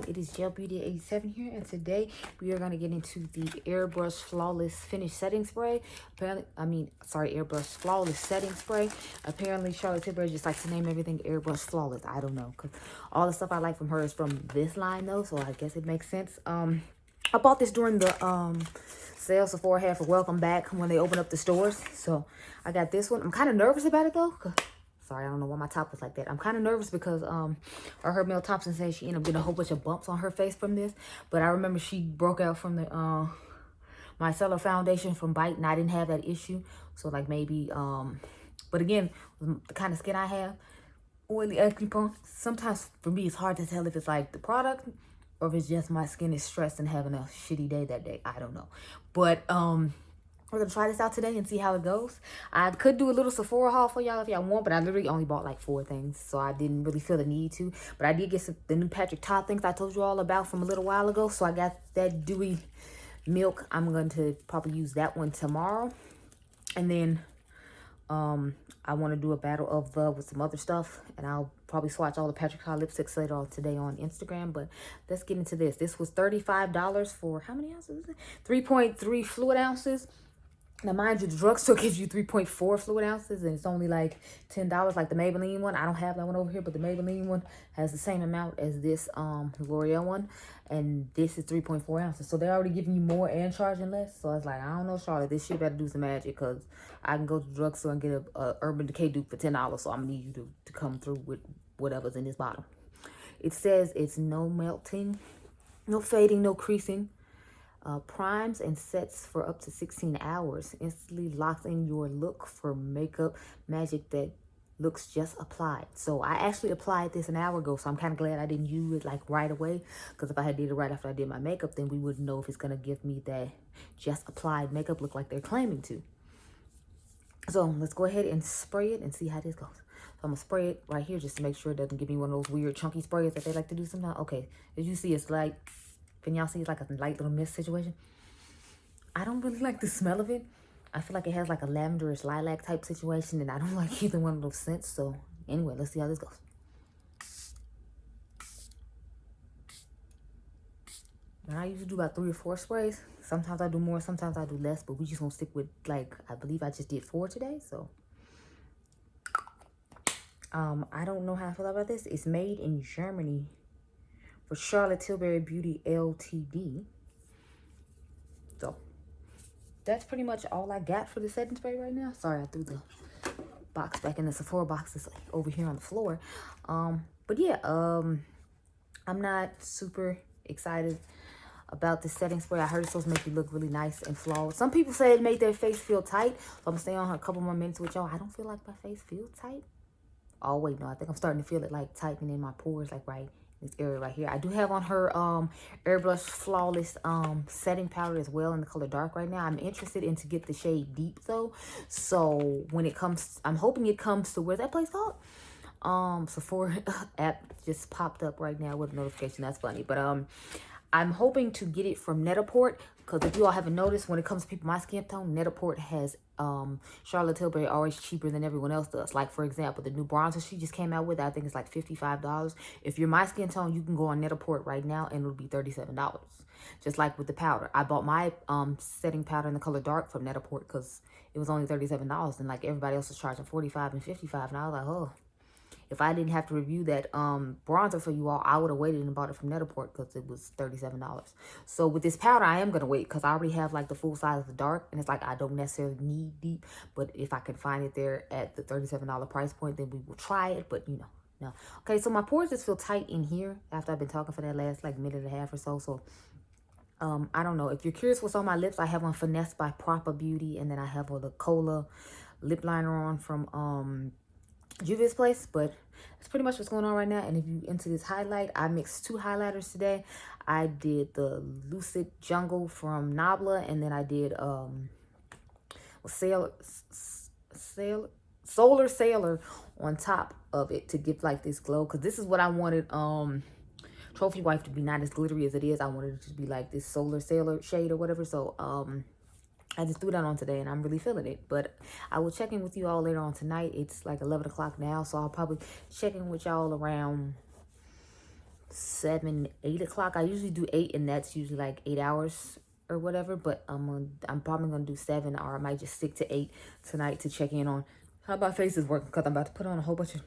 everyone, it is Gel Beauty 87 here, and today we are going to get into the Airbrush Flawless Finish Setting Spray. Airbrush Flawless Setting Spray. Apparently, Charlotte Tilbury just likes to name everything Airbrush Flawless. I don't know, because all the stuff I like from her is from this line, though, so I guess it makes sense. I bought this during the sale Sephora had for Welcome Back when they opened up the stores, so I got this one. I'm kind of nervous about it, though, sorry, I don't know why my top was like that. I'm kind of nervous because I heard Mel Thompson say she ended up getting a whole bunch of bumps on her face from this. But I remember she broke out from the micellar foundation from Bite, and I didn't have that issue. So like maybe, but again, the kind of skin I have, oily, acne prone, sometimes for me it's hard to tell if it's like the product or if it's just my skin is stressed and having a shitty day that day. I don't know. But we're going to try this out today and see how it goes. I could do a little Sephora haul for y'all if y'all want, but I literally only bought like 4 things, so I didn't really feel the need to. But I did get the new Patrick Ta things I told you all about from a little while ago, so I got that dewy milk. I'm going to probably use that one tomorrow. And then I want to do a battle of love with some other stuff, and I'll probably swatch all the Patrick Ta lipsticks later on today on Instagram. But let's get into this. This was $35 for how many ounces? 3.3 fluid ounces. Now, mind you, the drugstore gives you 3.4 fluid ounces, and it's only like $10, like the Maybelline one. I don't have that one over here, but the Maybelline one has the same amount as this L'Oreal one, and this is 3.4 ounces. So they're already giving you more and charging less. So I was like, I don't know, Charlotte, this shit better do some magic, because I can go to the drugstore and get a Urban Decay dupe for $10, so I'm going to need you to come through with whatever's in this bottle. It says it's no melting, no fading, no creasing. Primes and sets for up to 16 hours. Instantly locks in your look for makeup magic that looks just applied. So I actually applied this an hour ago, so I'm kind of glad I didn't use it like right away, because if I had did it right after I did my makeup, then we wouldn't know if it's going to give me that just applied makeup look like they're claiming to. So let's go ahead and spray it and see how this goes. So I'm going to spray it right here just to make sure it doesn't give me one of those weird chunky sprays that they like to do sometimes. Okay, as you see, it's like, can y'all see it's like a light little mist situation? I don't really like the smell of it. I feel like it has like a lavenderish lilac type situation, and I don't like either one of those scents. So anyway, let's see how this goes. And I usually do about 3 or 4 sprays. Sometimes I do more, sometimes I do less, but we just gonna stick with, like, I believe I just did 4 today. So I don't know how I feel about this. It's made in Germany for Charlotte Tilbury Beauty Ltd. So that's pretty much all I got for the setting spray right now. Sorry, I threw the box back in the Sephora box. It's over here on the floor. But yeah, I'm not super excited about this setting spray. I heard it's supposed to make you look really nice and flawless. Some people say it made their face feel tight. So I'm gonna stay on a couple more minutes with y'all. I don't feel like my face feels tight. Oh wait, no, I think I'm starting to feel it like tightening in my pores, like right in this area right here. I do have on her Airbrush Flawless setting powder as well in the color dark right now. I'm interested in to get the shade Deep though. So when it comes, I'm hoping it comes to, where's that place called? Sephora app just popped up right now with a notification. That's funny. But I'm hoping to get it from Net-a-Port, because if you all haven't noticed, when it comes to people my skin tone, Net-a-Port has Charlotte Tilbury always cheaper than everyone else does. Like, for example, the new bronzer she just came out with, I think it's like $55. If you're my skin tone, you can go on Net-a-Port right now and it'll be $37. Just like with the powder. I bought my setting powder in the color dark from Net-a-Port because it was only $37, and like everybody else was charging $45 and $55, and I was like, oh. If I didn't have to review that bronzer for you all, I would have waited and bought it from Net-a-Port because it was $37. So with this powder, I am going to wait because I already have like the full size of the dark. And it's like I don't necessarily need deep. But if I can find it there at the $37 price point, then we will try it. But, you know, no. Okay, so my pores just feel tight in here after I've been talking for that last like minute and a half or so. So I don't know. If you're curious what's on my lips, I have on Finesse by Proper Beauty. And then I have the Cola lip liner on from Juvia's Place. But that's pretty much what's going on right now. And if you into this highlight, I mixed 2 highlighters today. I did the Lucid Jungle from Nabla, and then I did Solar Sailor on top of it to give like this glow, because this is what I wanted Trophy Wife to be, not as glittery as it is. I wanted it to be like this Solar Sailor shade or whatever. So I just threw that on today, and I'm really feeling it. But I will check in with you all later on tonight. It's like 11 o'clock now, so I'll probably check in with y'all around 7, 8 o'clock. I usually do 8, and that's usually like 8 hours or whatever. But I'm probably gonna do 7, or I might just stick to 8 tonight to check in on how my face is working, because I'm about to put on a whole bunch of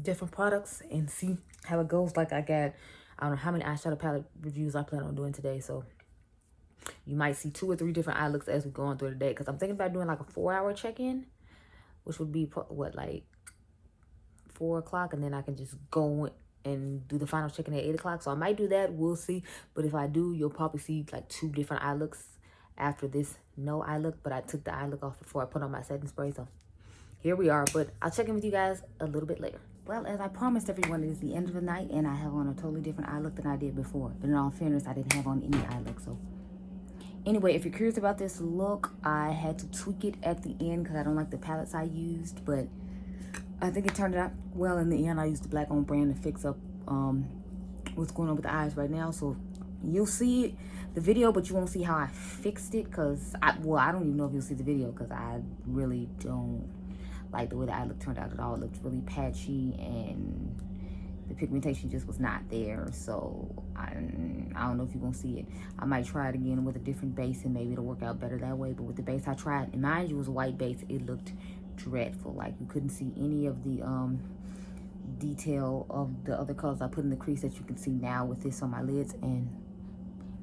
different products and see how it goes. Like I don't know how many eyeshadow palette reviews I plan on doing today, so you might see 2 or 3 different eye looks as we go on through the day, because I'm thinking about doing like a 4-hour check-in, which would be what, like 4 o'clock, and then I can just go and do the final check-in at 8 o'clock. So I might do that, we'll see. But if I do, you'll probably see like 2 different eye looks after this no eye look. But I took the eye look off before I put on my setting spray, so here we are. But I'll check in with you guys a little bit later. Well, as I promised everyone, it is the end of the night, and I have on a totally different eye look than I did before. But in all fairness, I didn't have on any eye look. So anyway, if you're curious about this look, I had to tweak it at the end because I don't like the palettes I used, but I think it turned out well in the end. I used the Black owned brand to fix up what's going on with the eyes right now. So you'll see the video, but you won't see how I fixed it, because I don't even know if you'll see the video, because I really don't like the way the eye look turned out at all. It looked really patchy, and the pigmentation just was not there. So I don't know if you're gonna see it. I might try it again with a different base, and maybe it'll work out better that way. But with the base I tried, and mind you, it was a white base, it looked dreadful. Like you couldn't see any of the detail of the other colors I put in the crease that you can see now with this on my lids. And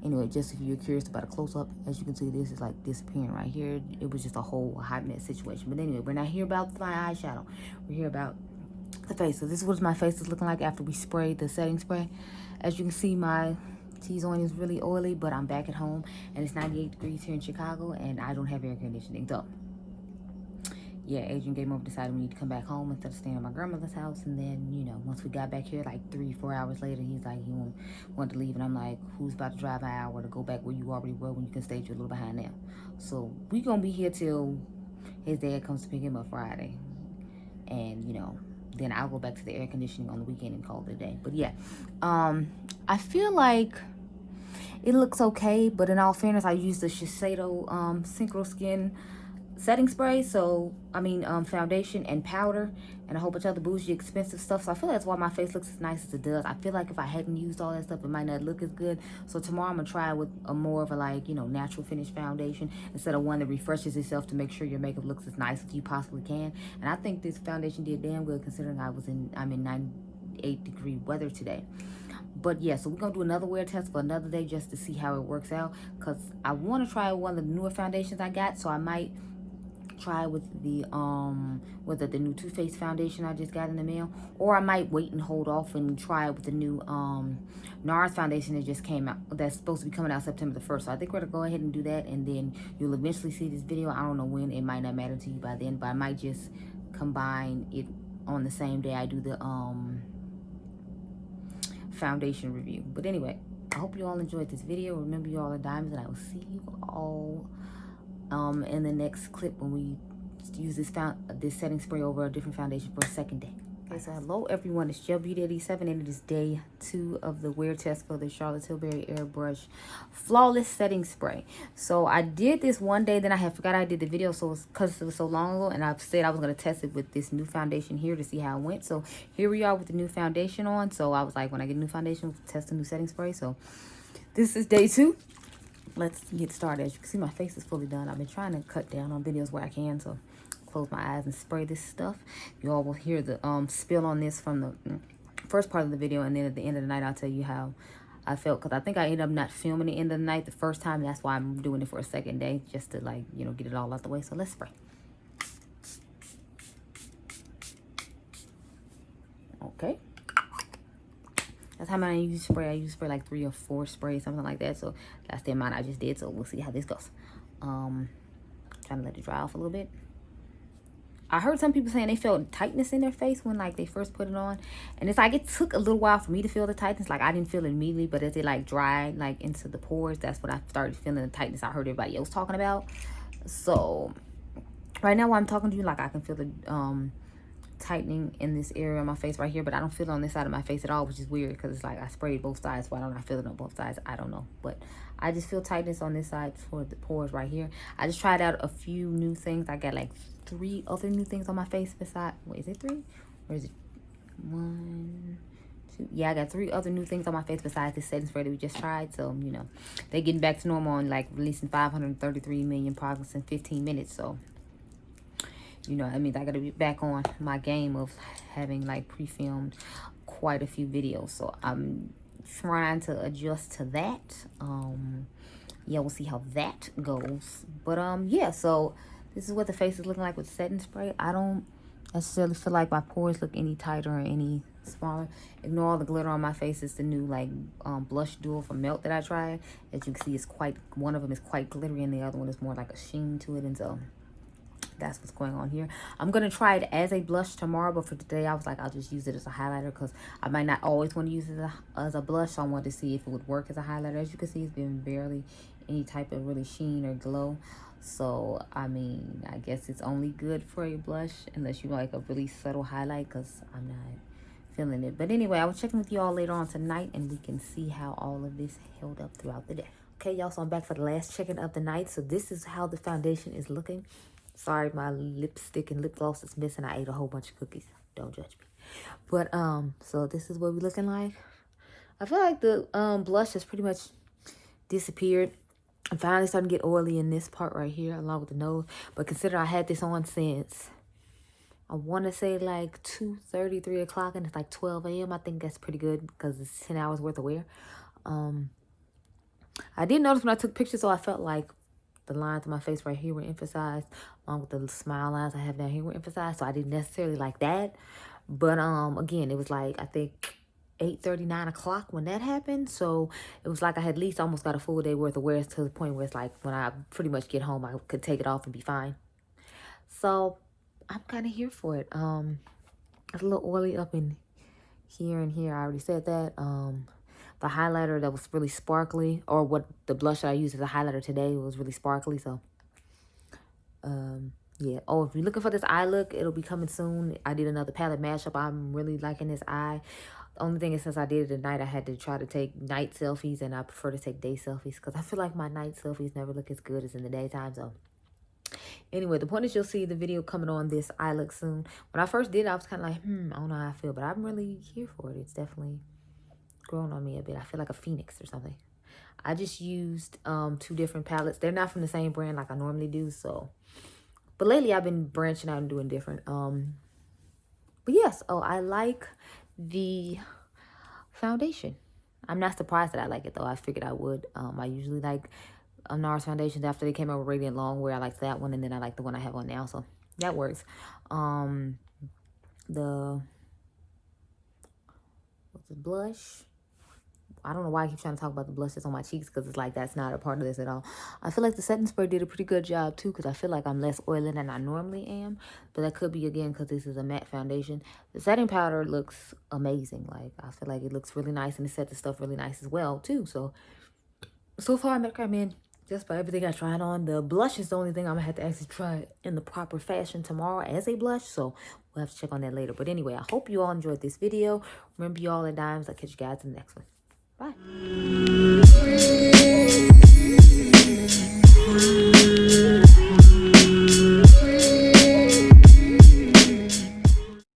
anyway, just if you're curious about a close-up, as you can see, this is like disappearing right here. It was just a whole hot mess situation. But anyway, we're not here about my eyeshadow, we're here about the face. So this is what my face is looking like after we sprayed the setting spray. As you can see, my T-zone is really oily, but I'm back at home, and it's 98 degrees here in Chicago, and I don't have air conditioning. So yeah, Adriangameover decided we need to come back home instead of staying at my grandmother's house. And then, you know, once we got back here, like 3-4 hours later, he's like, he wanted to leave. And I'm like, who's about to drive an hour to go back where you already were when you can stay a little behind now? So we gonna be here till his dad comes to pick him up Friday. And, you know, then I'll go back to the air conditioning on the weekend and call it a day. But yeah, I feel like it looks okay. But in all fairness, I used the Shiseido Synchro Skin setting spray, so foundation and powder and a whole bunch of other bougie expensive stuff. So I feel that's why my face looks as nice as it does. I feel like if I hadn't used all that stuff, it might not look as good. So tomorrow I'm gonna try with a more of a, like, you know, natural finish foundation instead of one that refreshes itself, to make sure your makeup looks as nice as you possibly can. And I think this foundation did damn good, considering I'm in 98 degree weather today. But yeah, so we're gonna do another wear test for another day just to see how it works out, because I want to try one of the newer foundations I got. So I might try with the the new Too Faced foundation I just got in the mail, or I might wait and hold off and try it with the new NARS foundation that just came out, that's supposed to be coming out September the 1st. So I think we're gonna go ahead and do that, and then you'll eventually see this video. I don't know when, it might not matter to you by then, but I might just combine it on the same day I do the foundation review. But anyway, I hope you all enjoyed this video. Remember, you all are diamonds, and I will see you all in the next clip when we use this setting spray over a different foundation for a second day. Okay, so hello everyone, it's Gel Beauty 87, and it is day 2 of the wear test for the Charlotte Tilbury Airbrush Flawless Setting Spray. So I did this one day, then I had forgot I did the video, so because it was so long ago, and I said I was going to test it with this new foundation here to see how it went. So here we are with the new foundation on. So I was like, when I get a new foundation, we'll test a new setting spray. So this is day 2. Let's get started. As you can see, my face is fully done. I've been trying to cut down on videos where I can, so close my eyes and spray this stuff. You all will hear the spill on this from the first part of the video, and then at the end of the night I'll tell you how I felt, because I think I ended up not filming the end of the night the first time. That's why I'm doing it for a second day, just to, like, you know, get it all out the way. So let's spray. Okay. That's how many I use spray. I use spray like 3 or 4 sprays, something like that. So that's the amount I just did. So we'll see how this goes. Trying to let it dry off a little bit. I heard some people saying they felt tightness in their face when, like, they first put it on. And it's like, it took a little while for me to feel the tightness. Like, I didn't feel it immediately, but as it, like, dried, like, into the pores, that's when I started feeling the tightness I heard everybody else talking about. So right now while I'm talking to you, like, I can feel the tightening in this area of my face right here, but I don't feel it on this side of my face at all, which is weird, because it's like I sprayed both sides. Why don't I feel it on both sides? I don't know, but I just feel tightness on this side for the pores right here. I just tried out a few new things. I got like 3 other new things on my face besides, wait, is it 3 or is it 1, Yeah, I got 3 other new things on my face besides this setting spray that we just tried. So, you know, they getting back to normal on like releasing 533 million products in 15 minutes. So, you know, I mean, I got to be back on my game of having like pre-filmed quite a few videos. So I'm trying to adjust to that. Yeah, we'll see how that goes. But yeah, so this is what the face is looking like with setting spray. I don't necessarily feel like my pores look any tighter or any smaller. Ignore all the glitter on my face. It's the new like blush duo from Melt that I tried. As you can see, it's quite, one of them is quite glittery and the other one is more like a sheen to it. And so that's what's going on here. I'm gonna try it as a blush tomorrow, but for today I was like, I'll just use it as a highlighter because I might not always want to use it as a blush. So I wanted to see if it would work as a highlighter. As you can see, it's been barely any type of really sheen or glow. So I mean, I guess it's only good for a blush unless you like a really subtle highlight, because I'm not feeling it. But anyway, I will check in with you all later on tonight and we can see how all of this held up throughout the day. Okay, y'all, so I'm back for the last check-in of the night. So this is how the foundation is looking. Sorry, my lipstick and lip gloss is missing. I ate a whole bunch of cookies. Don't judge me. But so this is what we're looking like. I feel like the blush has pretty much disappeared. I'm finally starting to get oily in this part right here along with the nose. But consider I had this on since, I want to say like 2:30, 3 o'clock, and it's like 12 a.m. I think that's pretty good because it's 10 hours worth of wear. I did notice when I took pictures, so I felt like the lines on my face right here were emphasized, along with the smile lines I have down here were emphasized. So I didn't necessarily like that. But again, it was like, I think 8:30, 9 o'clock when that happened. So it was like I had at least almost got a full day worth of wear, to the point where it's like when I pretty much get home, I could take it off and be fine. So I'm kind of here for it. It's a little oily up in here and here. I already said that. The highlighter that was really sparkly, or what the blush that I used as a highlighter today was really sparkly. So yeah. Oh, if you're looking for this eye look, it'll be coming soon. I did another palette mashup. I'm really liking this eye. The only thing is, since I did it at night, I had to try to take night selfies, and I prefer to take day selfies because I feel like my night selfies never look as good as in the daytime. So anyway, the point is, you'll see the video coming on this eye look soon. When I first did it, I was kind of like, I don't know how I feel, but I'm really here for it. It's definitely grown on me a bit. I feel like a phoenix or something. I just used 2 different palettes. They're not from the same brand like I normally do. So, but lately I've been branching out and doing different. But yes, I like the foundation. I'm not surprised that I like it though. I figured I would. I usually like NARS foundations after they came out with Radiant Longwear. I like that one, and then I like the one I have on now. So that works. The what's the blush? I don't know why I keep trying to talk about the blushes on my cheeks, because it's like that's not a part of this at all. I feel like the setting spray did a pretty good job too, because I feel like I'm less oily than I normally am. But that could be, again, because this is a matte foundation. The setting powder looks amazing. Like, I feel like it looks really nice, and it set the stuff really nice as well too. So far I'm gonna come in just by everything I tried on. The blush is the only thing I'm gonna have to actually try in the proper fashion tomorrow as a blush. So we'll have to check on that later. But anyway, I hope you all enjoyed this video. Remember, you all are dimes. I'll catch you guys in the next one. Bye.